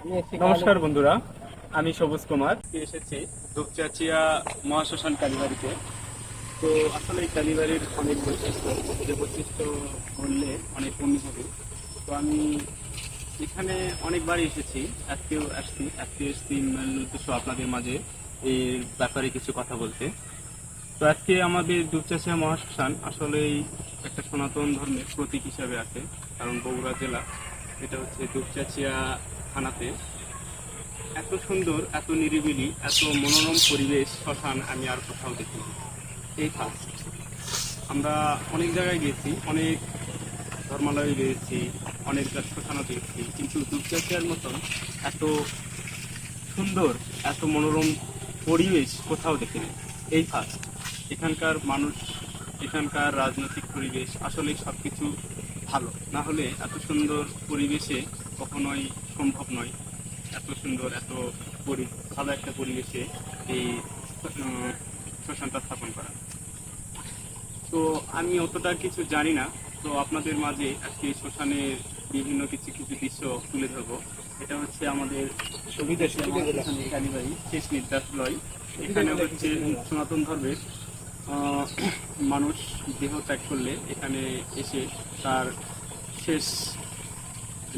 নমস্কার বন্ধুরা, আমি সবুজ কুমার এসেছি দুপচাচিয়া মহাশ্মশান কালীবাড়িতে। তো আসলে এই কালীবাড়ির অনেক বৈশিষ্ট্য, যে বৈশিষ্ট্য বললে অনেক কমই হবে। তো আমি এখানে অনেকবারই এসেছি, আজকেও আসছি। আজকে এসেছি মূল উদ্দেশ্য আপনাদের মাঝে এই ব্যাপারে কিছু কথা বলতে। তো আজকে আমাদের দুপচাচিয়া মহাশ্মশান আসলেই একটা সনাতন ধর্মের প্রতীক হিসাবে আছে, কারণ বগুড়া জেলা, এটা হচ্ছে দুপচাচিয়া থানাতে। এত সুন্দর, এত নিরিবিলি, এত মনোরম পরিবেশ শ্মশান আমি আর কোথাও দেখিনি, এই ফার্স্ট। আমরা অনেক জায়গায় গিয়েছি, অনেক ধর্মালয়ে গিয়েছি, অনেক শ্মশানও গিয়েছি, কিন্তু দুপচাচিয়ার মতন এত সুন্দর, এত মনোরম পরিবেশ কোথাও দেখিনি, এই ফার্স্ট। এখানকার মানুষ, এখানকার রাজনৈতিক পরিবেশ, আসলে সব কিছু ভালো না হলে এত সুন্দর পরিবেশে কখনোই সম্ভব নয়। এত সুন্দর, এত ভালো একটা পরিবেশে এই শ্মশানটা স্থাপন করা। তো আমি অতটা কিছু জানি না, তো আপনাদের মাঝে আজকে শ্মশানের বিভিন্ন কিছু কিছু দৃশ্য তুলে ধরবো। এটা হচ্ছে আমাদের কালীবাড়ি শেষ নির্দেশালয়। এখানে হচ্ছে সনাতন ধর্মের মানুষ দেহ ত্যাগ করলে এখানে এসে তার শেষ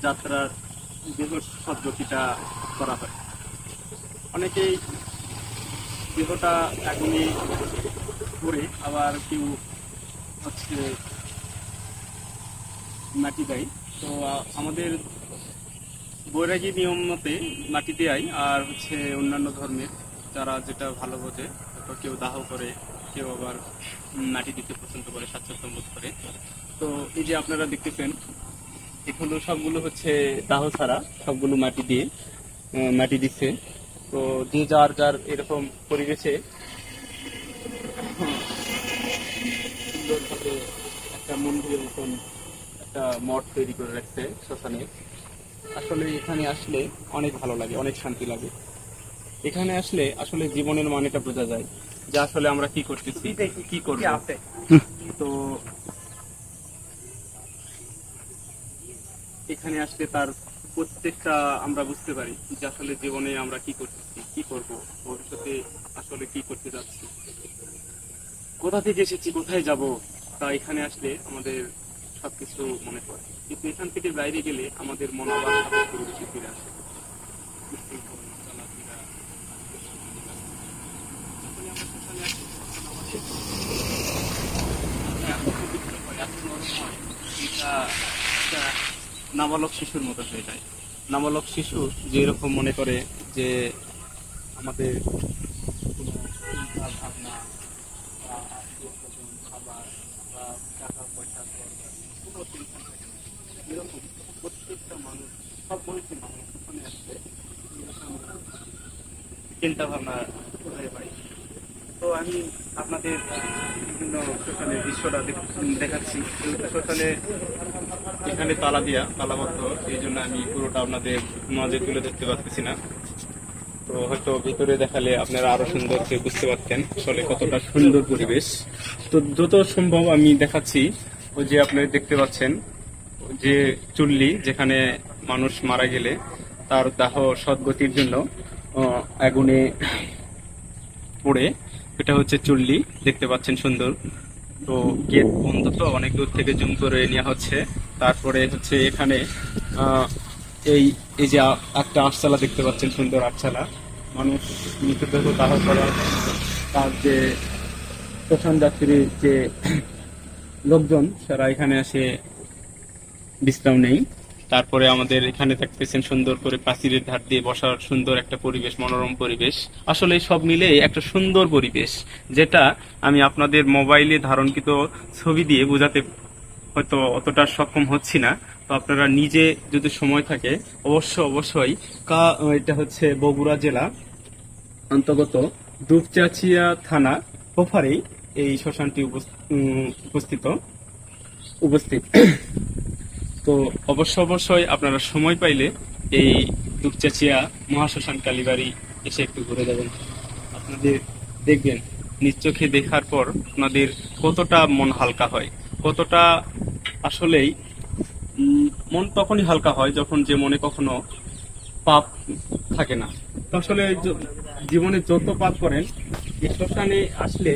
যাত্রার দেহ পদ্ধতিটা করা হয়। অনেকেই দেহটা এখনই করে, আবার কেউ হচ্ছে মাটি দেয়। তো আমাদের বৈরাগী নিয়ম মতে মাটি দেয়, আর হচ্ছে অন্যান্য ধর্মের যারা যেটা ভালো বোঝে, তো কেউ দাহ করে, কেউ আবার মাটি দিতে পছন্দ করে, স্বাচ্ছন্দ্য বোধ করে। তো এই যে আপনারা দেখতেছেন, এগুলো সবগুলো হচ্ছে দাহ ছাড়া, সবগুলো মাটি দিয়ে মাটি দিচ্ছে। তো যে যার যার এরকম পরিবেশে সুন্দরভাবে একটা মন্দিরের মতন একটা মঠ তৈরি করে রাখছে শ্মশানে। আসলে এখানে আসলে অনেক ভালো লাগে, অনেক শান্তি লাগে। এখানে আসলে আসলে জীবনের মানেটা বোঝা যায়, যে আসলে আমরা কি করতেছি, কি করব। তো এখানে আসলে তার প্রত্যেকটা আমরা বুঝতে পারি যে আসলে জীবনে আমরা কি করতেছি, কি করব, ভবিষ্যতে আসলে কি করতে যাচ্ছি, কোথা থেকে এসেছি, কোথায় যাব। তা এখানে আসলে আমাদের সবকিছু মনে পড়ে, কিন্তু এখান থেকে বাইরে গেলে আমাদের মন আবার স্বাভাবিক পরিবেশে ফিরে আসে। উশৃঙ্খল, চলাফেরা, যখনই আমরা সেখানে আসি, তখন আমাদের এত পবিত্র হয়, এত নরম হয়, এটা একটা নাবালক শিশুর মতো হয়ে যায়। নাবালক শিশু যে এরকম মনে করে যে আমাদের কোনো চিন্তা ভাবনা বা আত্মীয়-স্বজন, খাবার বা টাকা পয়সা দরকার, কোনো টেনশন থাকে না। এরকম প্রত্যেকটা মানুষ, সব বয়সী মানুষ ওখানে আসলে এরকম চিন্তা ভাবনা হয়ে পায়। তো আমি আপনাদের বিভিন্ন শ্মশানের দৃশ্যটা দেখাচ্ছি। যেহেতু শ্মশানে এখানে তালা দিয়া, তালাবদ্ধ, এই জন্য আমি পুরোটা আপনাদের মাঝে তুলে ধরতে পারতেছি না। তো হয়তো ভিতরে দেখালে আপনারা আরো সুন্দর করে বুঝতে পারতেন আসলে কতটা সুন্দর পরিবেশ। তো যত সম্ভব আমি দেখাচ্ছি। ওই যে আপনারা দেখতে পাচ্ছেন, যে চুল্লি, যেখানে মানুষ মারা গেলে তার দাহ সদ্গতির জন্য আগুনে পড়ে, এটা হচ্ছে চুল্লি, দেখতে পাচ্ছেন সুন্দর। তো গেট বন্ধ, তো অনেক দূর থেকে জুম করে নেওয়া হচ্ছে। তারপরে হচ্ছে এখানে আহ, এই এই যে একটা আটচালা দেখতে পাচ্ছেন, সুন্দর আটচালা। মানুষ মৃতদেহ দাহ করার, তার যে শ্মশান যাত্রীর যে লোকজন, তারা এখানে এসে বিশ্রাম নেই। তারপরে আমাদের এখানে দেখতেছেন সুন্দর করে প্রাচীরের ধার দিয়ে বসার সুন্দর একটা পরিবেশ, মনোরম পরিবেশ। আসলে সব মিলে একটা সুন্দর পরিবেশ, যেটা আমি আপনাদের মোবাইলে ধারণকৃত ছবি দিয়ে বোঝাতে হয়তো অতটা সক্ষম হচ্ছি না। তো আপনারা নিজে যদি সময় থাকে, অবশ্যই এটা হচ্ছে বগুড়া জেলা অন্তর্গত দুপচাচিয়া থানা প্রপারেই এই শ্মশানটি উপস্থিত। তো অবশ্যই আপনারা সময় পাইলে এই দুপচাচিয়া মহাশ্মশান কালীবাড়ি এসে একটু ঘুরে যাবেন। আপনাদের দেখবেন, নিজ চোখে দেখার পর আপনাদের কতটা মন হালকা হয়, কতটা আসলেই মন তখনই হালকা হয় যখন যে মনে কখনো পাপ থাকে না। তো আসলে জীবনে যত পাপ করেন এই শ্মশানে আসলে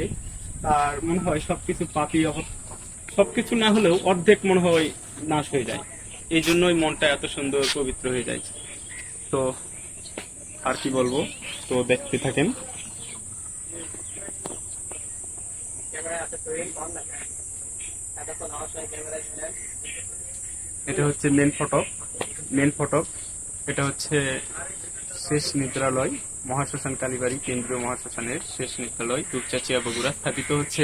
তার মনে হয় সবকিছু পাপই সবকিছু না হলেও অর্ধেক মনে হয় নাশ হয়ে যায়। এই জন্যই মনটা এত সুন্দর পবিত্র হয়ে যায়। তো আর কি বলবো, তো দেখতে থাকেন। এটা হচ্ছে মেন ফটক। এটা হচ্ছে শেষ নিদ্রালয়, মহাশ্মশান কালীবাড়ি কেন্দ্রীয় মহাশ্মশানের শেষ নিদ্রালয়, দুপচাচিয়া, বগুড়া। স্থাপিত হচ্ছে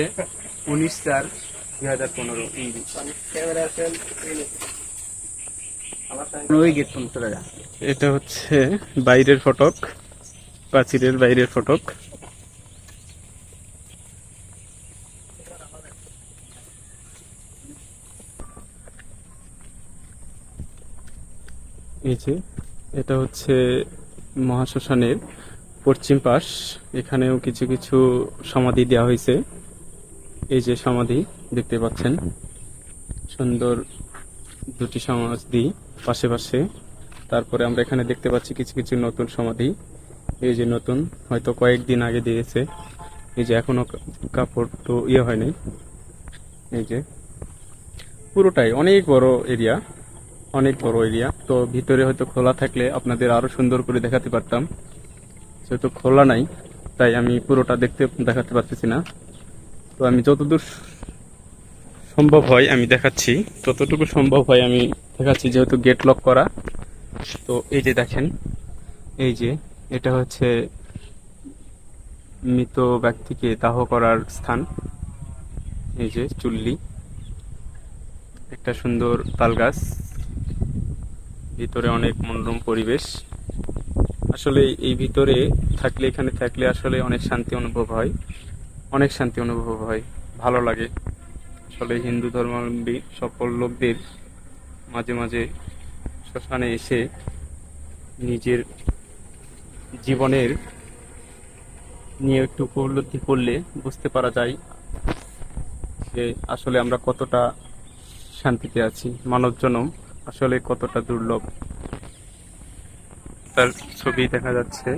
19/4/2015 ইংরেজি। এটা হচ্ছে বাইরের ফটক, প্রাচীরের বাইরের ফটক। এই যে এটা হচ্ছে মহাশ্মশানের পশ্চিম পাশ। এখানেও কিছু কিছু সমাধি দেওয়া হয়েছে। এই যে সমাধি দেখতে পাচ্ছেন, সুন্দর দুটি সমাধি পাশে পাশে। তারপরে আমরা এখানে দেখতে পাচ্ছি কিছু কিছু নতুন সমাধি। এই যে নতুন, হয়তো কয়েকদিন আগে দিয়েছে। এই যে এখনো কাপড় তো হয়নি। এই যে পুরোটাই অনেক বড় এরিয়া, অনেক বড় এরিয়া। তো ভিতরে হয়তো খোলা থাকলে আপনাদের আরো সুন্দর করে দেখাতে পারতাম, যেহেতু খোলা নাই তাই আমি পুরোটা দেখাতে পারতেছি না। তো আমি যতদূর সম্ভব হয় আমি দেখাচ্ছি, ততটুকু সম্ভব হয় আমি দেখাচ্ছি, যেহেতু গেট লক করা। তো এই যে দেখেন, এই যে এটা হচ্ছে মৃত ব্যক্তিকে দাহ করার স্থান। এই যে চুল্লি, একটা সুন্দর তাল গাছ, ভিতরে অনেক মনোরম পরিবেশ। আসলে এই ভিতরে থাকলে, এখানে থাকলে আসলে অনেক শান্তি অনুভব হয়, অনেক শান্তি অনুভব হয়, ভালো লাগে। আসলে হিন্দু ধর্মাবলম্বী সকল লোকদের মাঝে মাঝে শ্মশানে এসে নিজের জীবনের নিয়ে একটু উপলব্ধি করলে বুঝতে পারা যায় যে আসলে আমরা কতটা শান্তিতে আছি, মানব জনম আসলে কতটা দুর্লভ। তার ছবি দেখা যাচ্ছে,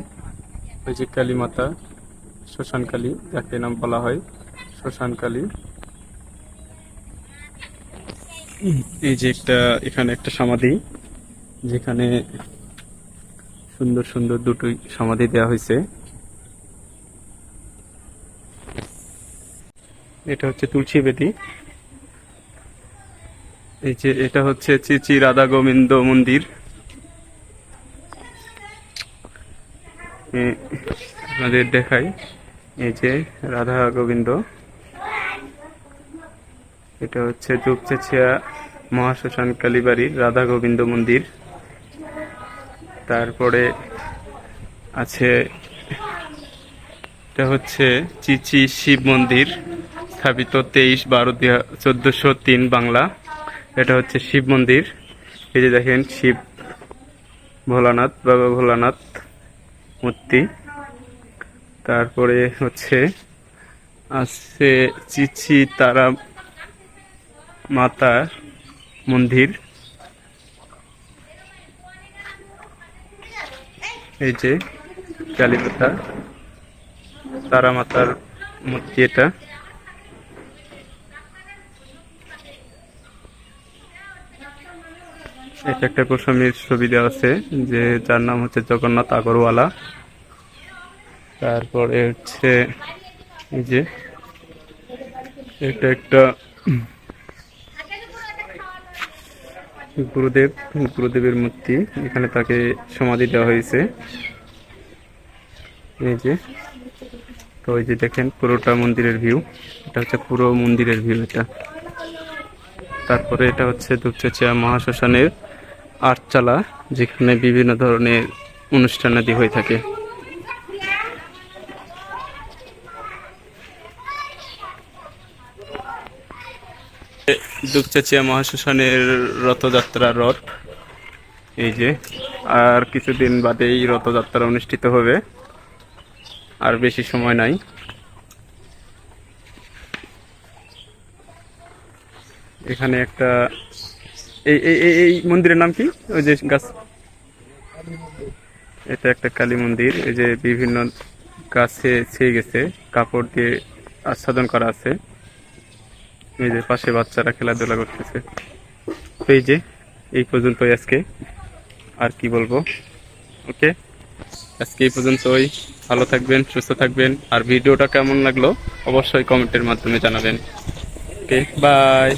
ওই যে কালী মাতা, শ্মশান কালী যাকে নাম বলা হয়, শ্মশান কালী। এই যে এখানে একটা সমাধি, যেখানে সুন্দর সুন্দর দুটোই সমাধি দেওয়া হয়েছে। এটা হচ্ছে তুলসী বেদি। এই যে এটা হচ্ছে শ্রী রাধা গোবিন্দ মন্দির। আপনাদের দেখাই, এই যে রাধা গোবিন্দ। এটা হচ্ছে দুপচাচিয়া মহাশ্মশান কালীবাড়ির রাধা গোবিন্দ মন্দির। তারপরে আছে, এটা হচ্ছে চিচি শিব মন্দির, স্থাপিত 23/12/1403 বাংলা। এটা হচ্ছে শিব মন্দির। এই যে দেখেন শিব, ভোলানাথ, বাবা ভোলানাথ মূর্তি। তারপরে হচ্ছে আছে চিচি তারা মাতা মন্দির। এই যে কালীমাতা, তারা মাতার মূর্তি। এটা একটা গোস্বামীর ছবি দেওয়া আছে, যে যার নাম হচ্ছে জগন্নাথ আগরওয়ালা। তারপরে হচ্ছে এই যে এটা একটা গুরুদেবের মূর্তি, এখানে তাকে সমাধি দেওয়া হয়েছে। এই যে, তো এই যে দেখেন পুরোটা মন্দিরের ভিউ, এটা হচ্ছে পুরো মন্দিরের ভিউ এটা। তারপরে এটা হচ্ছে দুপচাচিয়া মহাশ্মশানের আটচালা, যেখানে বিভিন্ন ধরনের অনুষ্ঠানাদি হয়ে থাকে। দুপচাচিয়া মহাশ্মশানের রথযাত্রা রথ। এই যে আর কিছুদিন বাদেই রথযাত্রা অনুষ্ঠিত হবে, আর বেশি সময় নাই। এখানে একটা এই এই এই মন্দিরের নাম কি, ওই যে গাছ, এটা একটা কালী মন্দির, এই যে বিভিন্ন গাছে ছেয়ে গেছে, কাপড় দিয়ে আচ্ছাদন করা আছে। এই যে পাশে বাচ্চারা খেলাধুলা করতেছে। তো এই যে এই পর্যন্তই আজকে, আর কি বলবো। ওকে, আজকে এই পর্যন্তই। ভালো থাকবেন, সুস্থ থাকবেন, আর ভিডিওটা কেমন লাগলো অবশ্যই কমেন্টের মাধ্যমে জানাবেন। ওকে, বাই।